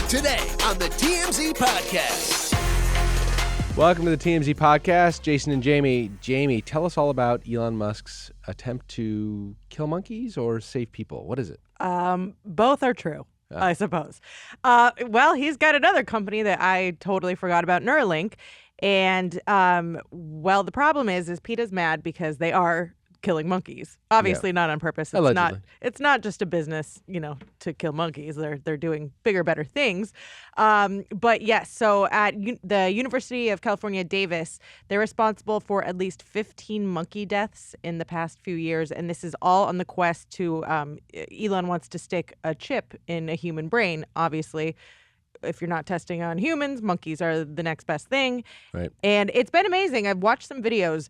Today on the TMZ Podcast. Welcome to the TMZ Podcast. Jason and Jaime. Jaime, tell us all about Elon Musk's attempt to kill monkeys or save people. What is it? Both are true, I suppose. Well, he's got another company that I totally forgot about, Neuralink. And, the problem is PETA's mad because they are killing monkeys. Obviously not on purpose. It's not just a business, to kill monkeys. They're doing bigger, better things. But yes, so at the University of California, Davis, they're responsible for at least 15 monkey deaths in the past few years. And this is all on the quest to, Elon wants to stick a chip in a human brain, obviously. If you're not testing on humans, monkeys are the next best thing. Right. And it's been amazing. I've watched some videos.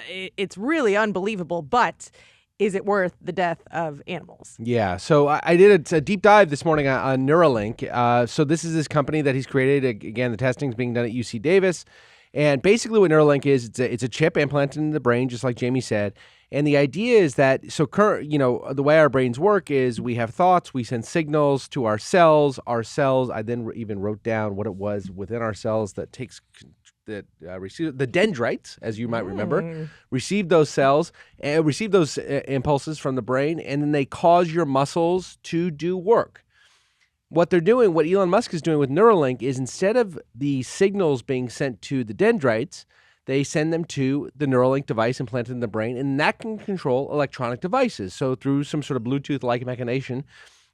It's really unbelievable, but is it worth the death of animals? Yeah, so I did a deep dive this morning on Neuralink. So this is this company that he's created. Again, the testing's being done at UC Davis. And basically what Neuralink is, it's a chip implanted in the brain, just like Jaime said. And the idea is that, the way our brains work is we have thoughts, we send signals to our cells. I then even wrote down what it was within our cells that receive the dendrites, as you might remember, receive those cells and receive those impulses from the brain, and then they cause your muscles to do work. What Elon Musk is doing with Neuralink is instead of the signals being sent to the dendrites, they send them to the Neuralink device implanted in the brain, and that can control electronic devices. So through some sort of Bluetooth-like machination,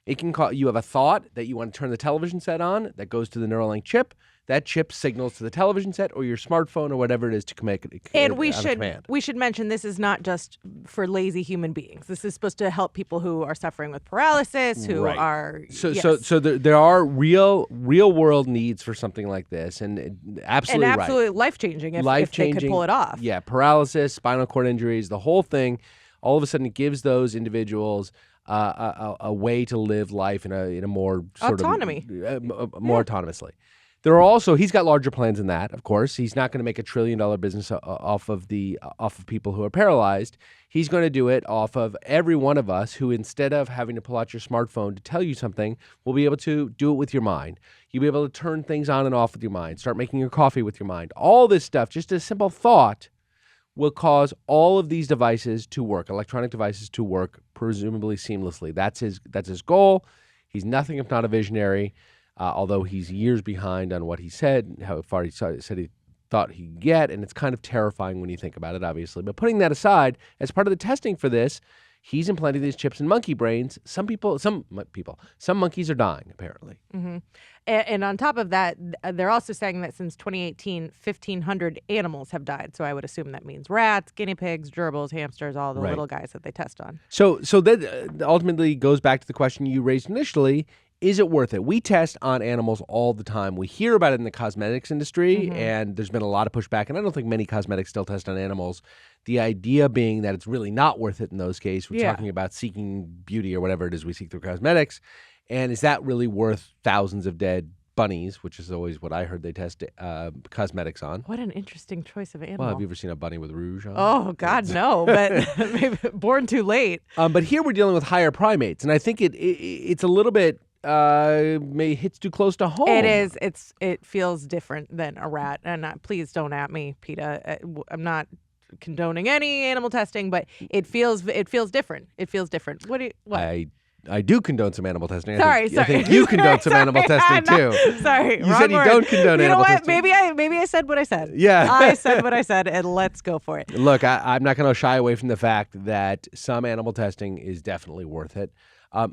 it can you have a thought that you want to turn the television set on that goes to the Neuralink chip. That chip signals to the television set or your smartphone or whatever it is to command. And we should mention this is not just for lazy human beings. This is supposed to help people who are suffering with paralysis, who are So there are real world needs for something like this, and absolutely life changing if they could pull it off. Yeah, paralysis, spinal cord injuries, the whole thing. All of a sudden, it gives those individuals a way to live life in a more sort autonomy, more autonomously. There are also, he's got larger plans than that, of course. He's not going to make $1 trillion business off of people who are paralyzed. He's going to do it off of every one of us who, instead of having to pull out your smartphone to tell you something, will be able to do it with your mind. You'll be able to turn things on and off with your mind, start making your coffee with your mind. All this stuff, just a simple thought, will cause all of these devices to work, electronic devices to work, presumably seamlessly. That's his goal. He's nothing if not a visionary. Although he's years behind on what he said, how far he said he thought he'd get, and it's kind of terrifying when you think about it, obviously. But putting that aside, as part of the testing for this, he's implanting these chips in monkey brains. Some monkeys are dying, apparently. Mm-hmm. And on top of that, they're also saying that since 2018, 1,500 animals have died. So I would assume that means rats, guinea pigs, gerbils, hamsters, all the little guys that they test on. So that ultimately goes back to the question you raised initially. Is it worth it? We test on animals all the time. We hear about it in the cosmetics industry, and there's been a lot of pushback, and I don't think many cosmetics still test on animals. The idea being that it's really not worth it in those cases. We're talking about seeking beauty or whatever it is we seek through cosmetics. And is that really worth thousands of dead bunnies, which is always what I heard they test cosmetics on? What an interesting choice of animal. Well, have you ever seen a bunny with rouge on? Oh, God, no, but maybe born too late. But here we're dealing with higher primates, and I think it's a little bit... maybe hits too close to home. It is. It feels different than a rat. And please don't at me, PETA. I'm not condoning any animal testing, but it feels different. It feels different. What? I do condone some animal testing. Sorry. I think you condone some animal testing too. Sorry, you said you don't condone animal testing. Maybe I said what I said. Yeah, I said what I said, and let's go for it. Look, I'm not going to shy away from the fact that some animal testing is definitely worth it.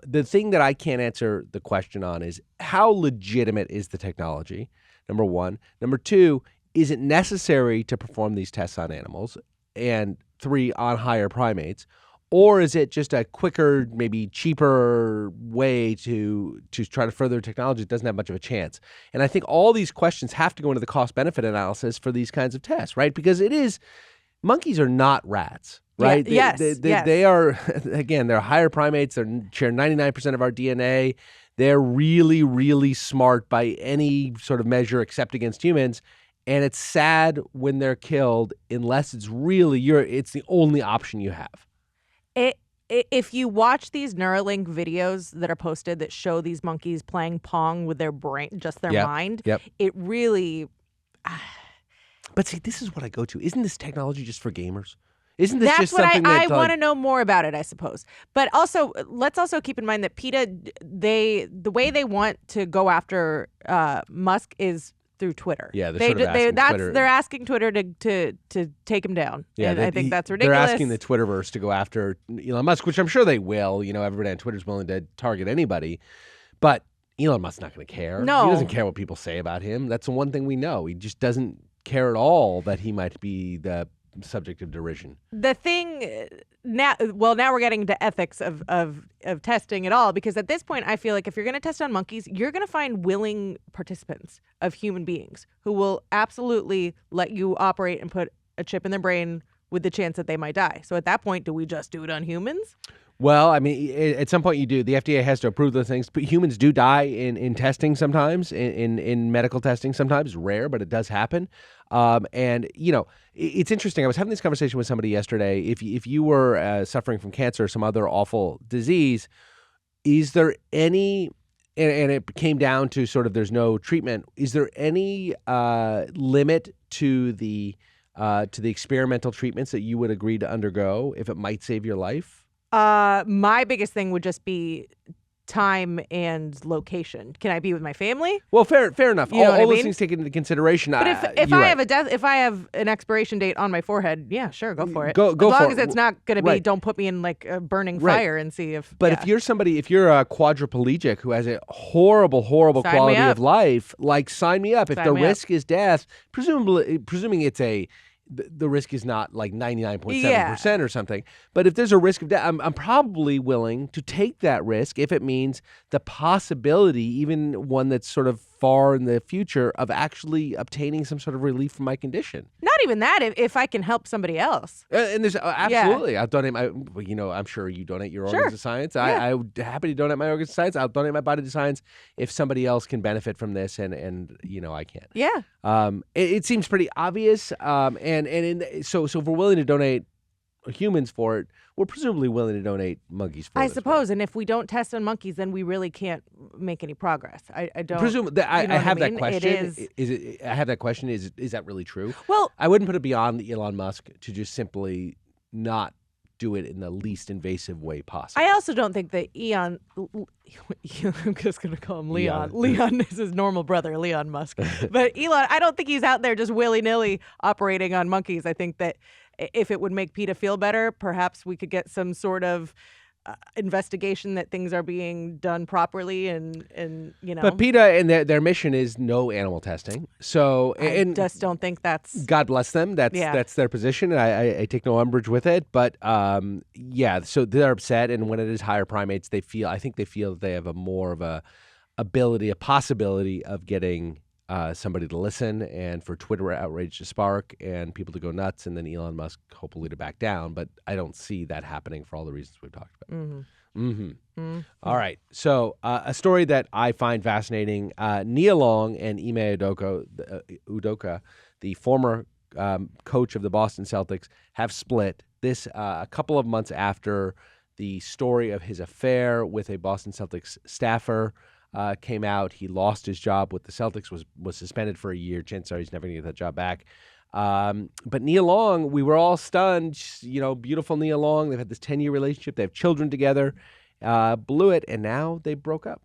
The thing that I can't answer the question on is how legitimate is the technology, number one. Number two, is it necessary to perform these tests on animals? And three, on higher primates? Or is it just a quicker, maybe cheaper way to try to further technology that doesn't have much of a chance? And I think all these questions have to go into the cost-benefit analysis for these kinds of tests, right? Because monkeys are not rats. Right? Yeah, they are, again, they're higher primates. They share 99% of our DNA. They're really, really smart by any sort of measure except against humans. And it's sad when they're killed unless it's really it's the only option you have. if you watch these Neuralink videos that are posted that show these monkeys playing Pong with their brain, just their mind, it really... But see, this is what I go to. Isn't this technology just for gamers? Isn't this That's just what something I that want to know more about it, I suppose. But also, let's also keep in mind that PETA, the way they want to go after Musk is through Twitter. Yeah, they're asking Twitter to take him down. Yeah, and I think that's ridiculous. They're asking the Twitterverse to go after Elon Musk, which I'm sure they will. Everybody on Twitter is willing to target anybody, but Elon Musk's not going to care. No, he doesn't care what people say about him. That's the one thing we know. He just doesn't care at all that he might be the subject of derision. The thing now we're getting into ethics of testing it all, because at this point I feel like if you're going to test on monkeys, you're going to find willing participants of human beings who will absolutely let you operate and put a chip in their brain with the chance that they might die. So at that point, do we just do it on humans? Well, I mean, at some point you do. The FDA has to approve those things. But humans do die in testing sometimes, in medical testing sometimes. Rare, but it does happen. And, it's interesting. I was having this conversation with somebody yesterday. If you were suffering from cancer or some other awful disease, is there any, and it came down to sort of there's no treatment, is there any limit to the experimental treatments that you would agree to undergo if it might save your life? My biggest thing would just be time and location. Can I be with my family? Well, fair enough. You know all those things taken into consideration. But if I have an expiration date on my forehead, yeah, sure, go for it. Go as long as it's not going to be. Don't put me in like a burning fire and see if. But if you're a quadriplegic who has a horrible quality of life, like sign me up. If the risk is death, presuming it's the risk is not like 99.7% or something. But if there's a risk of death, I'm probably willing to take that risk if it means the possibility, even one that's sort of far in the future, of actually obtaining some sort of relief from my condition. Not even that, if I can help somebody else. And there's absolutely. I'll donate I'm sure you donate your organs to science. I would happy to donate my organs to science. I'll donate my body to science if somebody else can benefit from this and I can't. Yeah. It seems pretty obvious. So if we're willing to donate humans for it, we're presumably willing to donate monkeys for it. I suppose, and if we don't test on monkeys, then we really can't make any progress. I don't presume that I have that question. I have that question. Is that really true? Well, I wouldn't put it beyond Elon Musk to just simply not do it in the least invasive way possible. I also don't think that I'm just going to call him Leon. Leon is his normal brother, Leon Musk. But Elon, I don't think he's out there just willy-nilly operating on monkeys. I think that if it would make PETA feel better, perhaps we could get some sort of investigation that things are being done properly and. But PETA and their mission is no animal testing. So I just don't think that's. God bless them. That's their position, and I take no umbrage with it. But so they're upset, and when it is higher primates, I think they feel that they have a more of a possibility of getting somebody to listen, and for Twitter outrage to spark and people to go nuts, and then Elon Musk hopefully to back down. But I don't see that happening for all the reasons we've talked about. All right. So a story that I find fascinating, Nia Long and Ime Udoka, the former coach of the Boston Celtics, have split. This a couple of months after the story of his affair with a Boston Celtics staffer came out. He lost his job with the Celtics, was suspended for a year. Chances are he's never going to get that job back. But Nia Long, we were all stunned. Beautiful Nia Long. They've had this 10-year relationship. They have children together. Blew it, and now they broke up.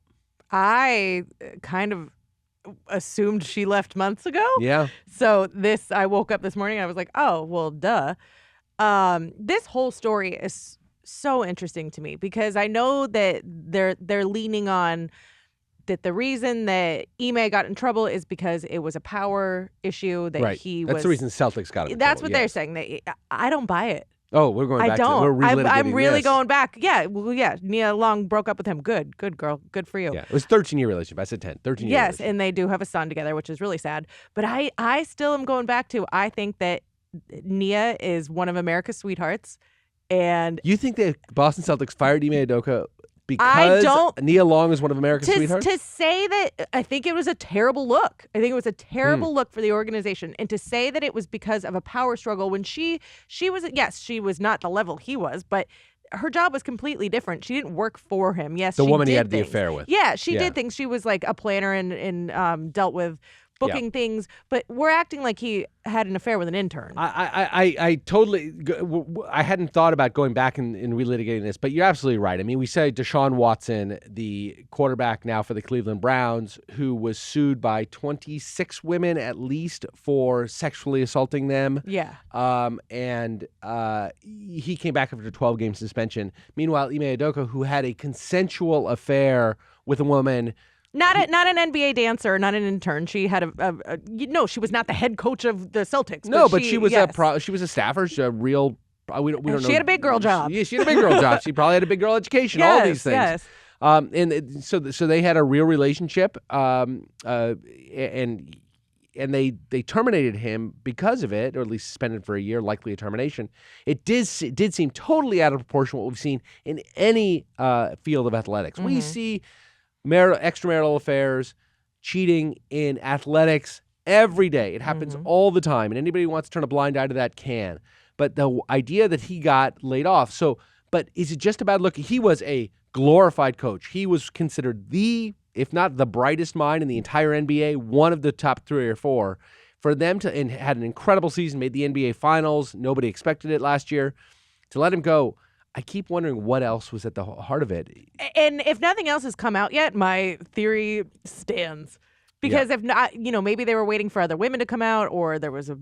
I kind of assumed she left months ago. Yeah. So I woke up this morning and I was like, oh, well, duh. This whole story is so interesting to me because I know that they're leaning on that the reason that Ime got in trouble is because it was a power issue that That's the reason Celtics got in trouble. That's what they're saying. I don't buy it. Oh, we're going back. I don't. We're relitigating I'm really this. going back. Yeah. Well, yeah. Nia Long broke up with him. Good girl. Good for you. Yeah. It was a 13-year relationship. I said 10. 13 years. Yes, and they do have a son together, which is really sad. But I still am going back to I think that Nia is one of America's sweethearts. And you think the Boston Celtics fired Ime Udoka because Nia Long is one of America's sweethearts? To say that, I think it was a terrible look. I think it was a terrible look for the organization. And to say that it was because of a power struggle when she was, yes, she was not the level he was, but her job was completely different. She didn't work for him. Yes, The she woman he did had the things. affair with. Yeah, she Yeah. did things. She was like a planner and dealt with booking things, but we're acting like he had an affair with an intern. I totally, I hadn't thought about going back and relitigating this, but you're absolutely right. I mean, we say Deshaun Watson, the quarterback now for the Cleveland Browns, who was sued by 26 women at least for sexually assaulting them. Yeah. And he came back after a 12-game suspension. Meanwhile, Ime Udoka, who had a consensual affair with a woman. Not an NBA dancer, not an intern. She had she was not the head coach of the Celtics. No, but she was she was a staffer. She's a real. We don't know. She had a big girl job. Yeah, she had a big girl job. She probably had a big girl education. All these things. Yes. So they had a real relationship. And they terminated him because of it, or at least suspended for a year, likely a termination. It did seem totally out of proportion what we've seen in any field of athletics. We see extramarital affairs, cheating in athletics every day. It happens all the time, and anybody who wants to turn a blind eye to that can. But the idea that he got laid off, but is it just a bad look? He was a glorified coach. He was considered if not the brightest mind in the entire NBA, one of the top 3 or 4. For them to and had an incredible season, made the NBA Finals. Nobody expected it last year. To let him go, I keep wondering what else was at the heart of it. And if nothing else has come out yet, my theory stands. Because if not, maybe they were waiting for other women to come out or there was a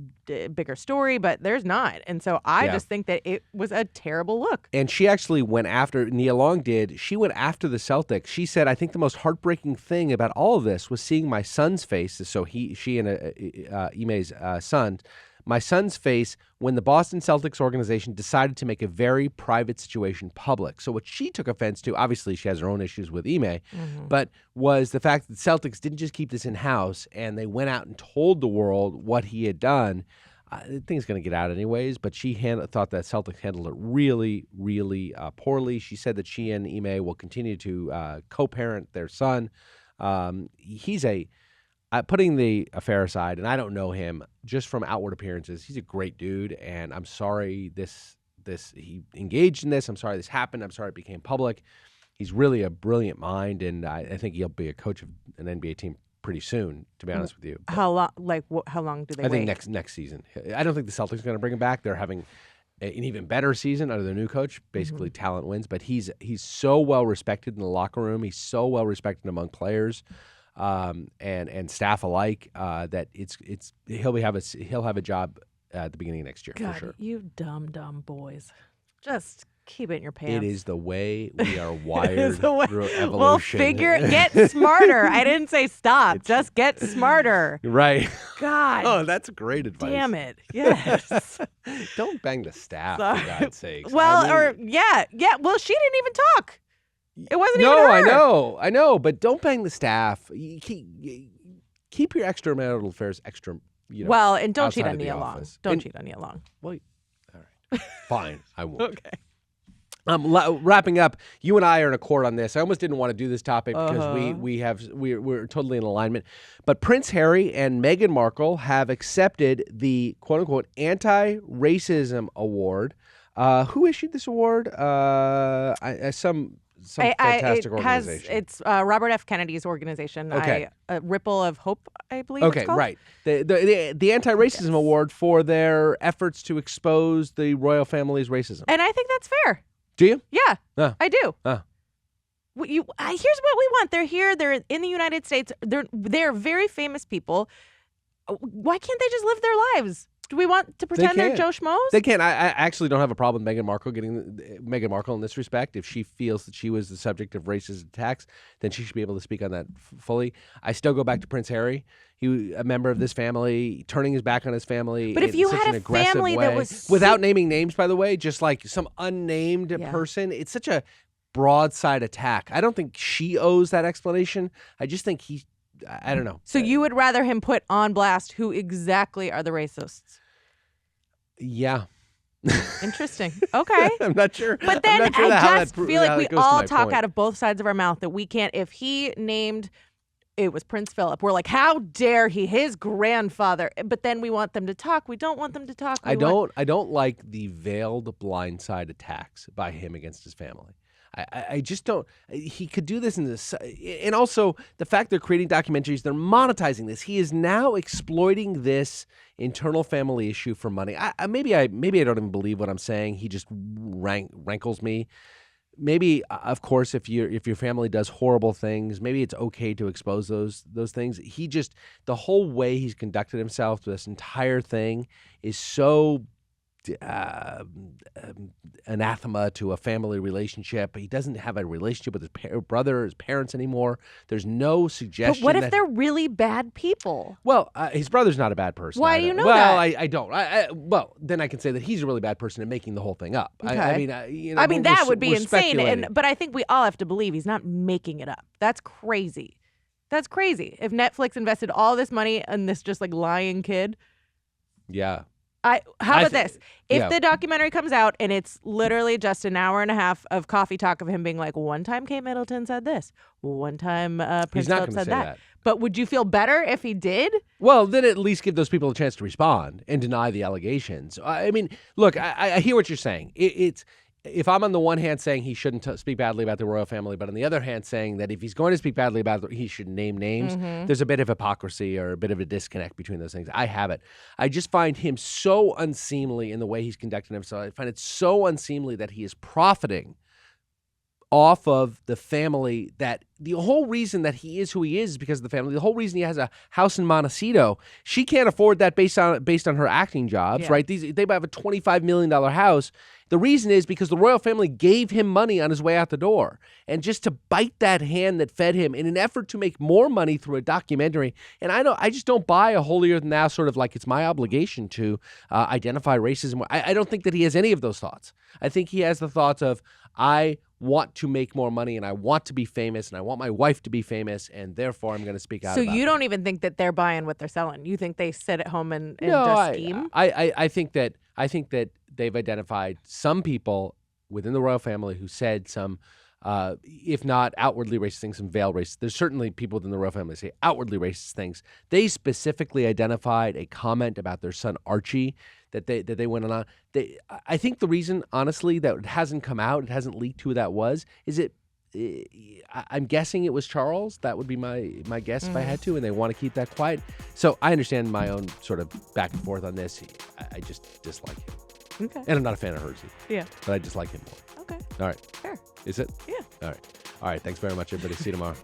bigger story, but there's not. And so I just think that it was a terrible look. And she actually went after, Nia Long did, she went after the Celtics. She said, I think the most heartbreaking thing about all of this was seeing my son's face. So she and Ime's son, my son's face when the Boston Celtics organization decided to make a very private situation public. So what she took offense to, obviously she has her own issues with Ime, but was the fact that the Celtics didn't just keep this in-house and they went out and told the world what he had done. The thing's going to get out anyways, but she thought that Celtics handled it really, really poorly. She said that she and Ime will continue to co-parent their son. He's putting the affair aside, and I don't know him, just from outward appearances, he's a great dude, and I'm sorry he engaged in this. I'm sorry this happened. I'm sorry it became public. He's really a brilliant mind, and I think he'll be a coach of an NBA team pretty soon, to be honest with you. How long? How long do they? I think next season. I don't think the Celtics are going to bring him back. They're having an even better season under their new coach. Basically, talent wins, but he's so well respected in the locker room. He's so well respected among players. And staff alike, that he'll have a job at the beginning of next year. God, for sure. You dumb boys, just keep it in your pants. It is the way we are wired through evolution. Well, get smarter. I didn't say stop. Just get smarter. Right. God. Oh, that's great advice. Damn it. Yes. Don't bang the staff, for God's sakes. Well, Well, she didn't even talk. It wasn't even her. I know, but don't bang the staff. Keep your extramarital affairs extra. Well, and don't cheat outside on of the Nia Long. office. Don't cheat on Nia Long. Well, all right, fine, I won't. Okay. Wrapping up, you and I are in accord on this. I almost didn't want to do this topic because we're totally in alignment. But Prince Harry and Meghan Markle have accepted the quote unquote anti-racism award. Who issued this award? Some fantastic organization. It's Robert F. Kennedy's organization. Okay. Ripple of Hope, I believe Okay, it's called. right. The anti-racism award for their efforts to expose the royal family's racism. And I think that's fair. Do you? Yeah, I do. Oh. Here's what we want. They're here. They're in the United States. They're very famous people. Why can't they just live their lives? Do we want to pretend they're Joe Schmoes? They can. I actually don't have a problem with Meghan Markle in this respect. If she feels that she was the subject of racist attacks, then she should be able to speak on that fully. I still go back to Prince Harry. He was a member of this family, turning his back on his family. But if you had a family that was without naming names, by the way, just like some unnamed person, it's such a broadside attack. I don't think she owes that explanation. I just think I don't know. So you would rather him put on blast who exactly are the racists? Yeah. Interesting. Okay. I'm not sure. But then I just feel like we all talk point. out of both sides of our mouth that we can't. If he named it was Prince Philip. We're like, how dare he, his grandfather? But then we want them to talk. We don't want them to talk. I don't like the veiled blindside attacks by him against his family. I just don't. He could do this in this, and also the fact they're creating documentaries, they're monetizing this. He is now exploiting this internal family issue for money. Maybe I don't even believe what I'm saying. He just rankles me. Maybe, of course, if your family does horrible things, maybe it's okay to expose those things. The whole way he's conducted himself to this entire thing is so anathema to a family relationship. He doesn't have a relationship with his brother, his parents anymore. There's no suggestion. But what if they're really bad people? Well, his brother's not a bad person. Why do you know that? Well, that? I don't. Well, then I can say that he's a really bad person at making the whole thing up. Okay. I mean, that would be we're insane. But I think we all have to believe he's not making it up. That's crazy. That's crazy. If Netflix invested all this money in this just like lying kid. Yeah. How about this? If the documentary comes out and it's literally just an hour and a half of coffee talk of him being like, one time Kate Middleton said this, one time Prince Philip said that. But would you feel better if he did? Well, then at least give those people a chance to respond and deny the allegations. I mean, look, I hear what you're saying. It's if I'm on the one hand saying he shouldn't speak badly about the royal family, but on the other hand saying that if he's going to speak badly about it, he should name names, there's a bit of hypocrisy or a bit of a disconnect between those things. I have it. I just find him so unseemly in the way he's conducting himself. I find it so unseemly that he is profiting off of the family, that the whole reason that he is who he is because of the family. The whole reason he has a house in Montecito, she can't afford that based on her acting jobs, right? They have a $25 million house. The reason is because the royal family gave him money on his way out the door. And just to bite that hand that fed him in an effort to make more money through a documentary. And I just don't buy a holier than thou sort of like it's my obligation to identify racism. I don't think that he has any of those thoughts. I think he has the thoughts of, I want to make more money and I want to be famous and I want my wife to be famous and therefore I'm going to speak out. So about you it. don't even think that they're buying what they're selling? You think they sit at home and just scheme? I think that they've identified some people within the royal family who said some, if not outwardly racist things, some veiled racist. There's certainly people within the royal family that say outwardly racist things. They specifically identified a comment about their son Archie that they went on. I think the reason, honestly, that it hasn't come out, it hasn't leaked who that was, is I'm guessing it was Charles. That would be my guess if I had to, and they want to keep that quiet. So I understand my own sort of back and forth on this. I just dislike him. Okay. And I'm not a fan of hers either. Yeah. But I dislike him more. Okay. All right. Fair. Is it? Yeah. All right. All right. Thanks very much, everybody. See you tomorrow.